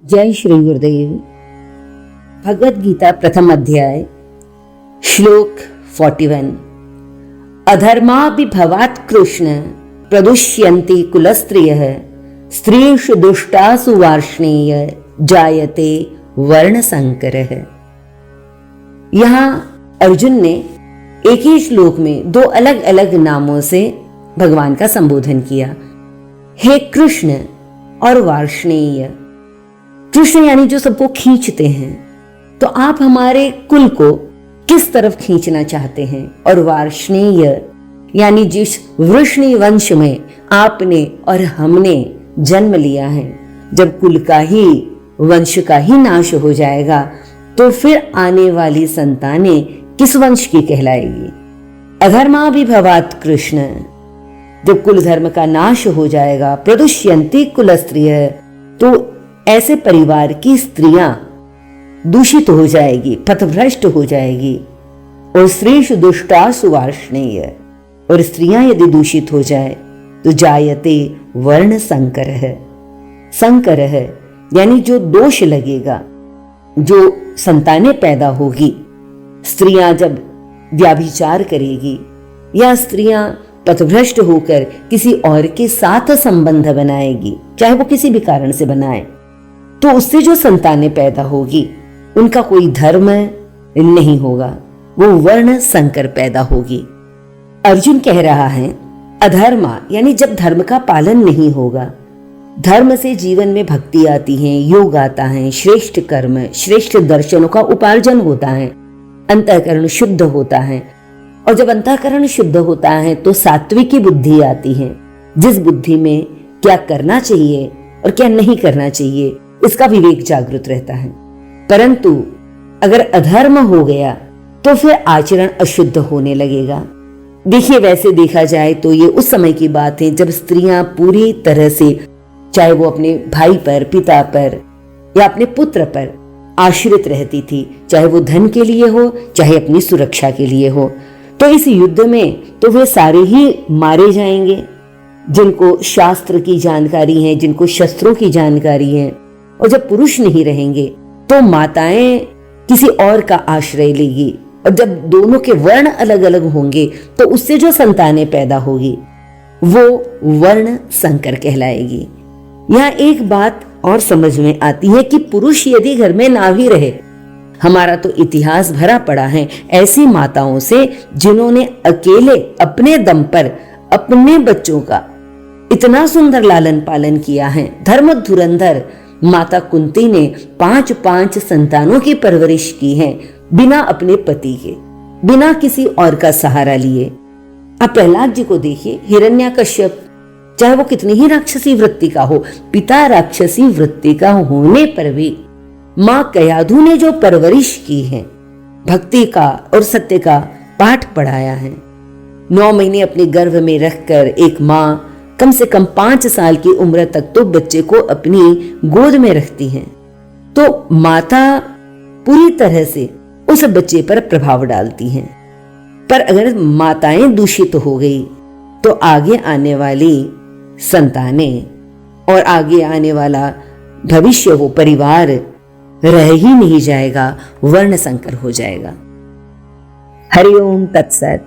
जय श्री गुरुदेव। भगवद गीता प्रथम अध्याय श्लोक 41। अधर्माभिभवात् कृष्ण प्रदुष्यन्ति कुलस्त्रियः स्त्रीषु दुष्टासु वार्ष्णेय जायते वर्णसंकरः। यहाँ अर्जुन ने एक ही श्लोक में दो अलग अलग नामों से भगवान का संबोधन किया। हे कृष्ण और वार्ष्णेय। कृष्ण यानी जो सबको खींचते हैं, तो आप हमारे कुल को किस तरफ खींचना चाहते हैं। और वार्ष्णेय यानी जिस वृष्णि वंश में आपने और हमने जन्म लिया है, जब कुल का ही वंश का ही नाश हो जाएगा तो फिर आने वाली संतानें किस वंश की कहलाएगी। अधर्माभिभवात् कृष्ण, जब कुल धर्म का नाश हो जाएगा, प्रदुष्यन्ति कुलस्त्रियः, तो ऐसे परिवार की स्त्रियां दूषित हो जाएगी, पथभ्रष्ट हो जाएगी। और स्त्रीषु दुष्टासु वार्ष्णेय, और स्त्रियां यदि दूषित हो जाए तो जायते वर्ण संकरः। संकरः यानी जो दोष लगेगा, जो संतानें पैदा होगी। स्त्रियां जब व्याभिचार करेगी या स्त्रियां पथभ्रष्ट होकर किसी और के साथ संबंध बनाएगी, चाहे वो किसी भी कारण से बनाए, तो उससे जो संतानें पैदा होगी उनका कोई धर्म नहीं होगा, वो वर्ण संकर पैदा होगी। अर्जुन कह रहा है अधर्मा यानी जब धर्म का पालन नहीं होगा। धर्म से जीवन में भक्ति आती है, योग आता है, श्रेष्ठ कर्म, श्रेष्ठ दर्शनों का उपार्जन होता है, अंतःकरण शुद्ध होता है। और जब अंतःकरण शुद्ध होता है तो सात्विकी बुद्धि आती है, जिस बुद्धि में क्या करना चाहिए और क्या नहीं करना चाहिए इसका विवेक जागृत रहता है। परंतु अगर अधर्म हो गया तो फिर आचरण अशुद्ध होने लगेगा। देखिए, वैसे देखा जाए तो ये उस समय की बात है जब स्त्रियां पूरी तरह से, चाहे वो अपने भाई पर, पिता पर या अपने पुत्र पर आश्रित रहती थी, चाहे वो धन के लिए हो, चाहे अपनी सुरक्षा के लिए हो। तो इस युद्ध में तो वे सारे ही मारे जाएंगे जिनको शास्त्र की जानकारी है, जिनको शस्त्रों की जानकारी है। और जब पुरुष नहीं रहेंगे तो माताएं किसी और का आश्रय लेगी, और जब दोनों के वर्ण अलग अलग होंगे तो उससे जो संतानें पैदा होगी वो वर्ण संकर कहलाएगी। यहाँ एक बात और समझ में आती है कि पुरुष यदि घर में ना भी रहे, हमारा तो इतिहास भरा पड़ा है ऐसी माताओं से जिन्होंने अकेले अपने दम पर अपने बच्चों का इतना सुंदर लालन पालन किया है। धर्म धुरंधर माता कुंती ने 5 संतानों की परवरिश की है, बिना अपने पति के, बिना किसी और का सहारा लिए। अब प्रहलाद जी को देखिए, हिरण्याकश्यप चाहे वो कितनी ही राक्षसी वृत्ति का हो, पिता राक्षसी वृत्ति का होने पर भी माँ कयाधु ने जो परवरिश की है, भक्ति का और सत्य का पाठ पढ़ाया है। 9 महीने अपने गर्भ में रखकर एक माँ कम से कम 5 साल की उम्र तक तो बच्चे को अपनी गोद में रखती है। तो माता पूरी तरह से उस बच्चे पर प्रभाव डालती हैं। पर अगर माताएं दूषित हो गई तो आगे आने वाली संतानें और आगे आने वाला भविष्य, वो परिवार रह ही नहीं जाएगा, वर्ण संकर हो जाएगा। हरि ओम तत्सत।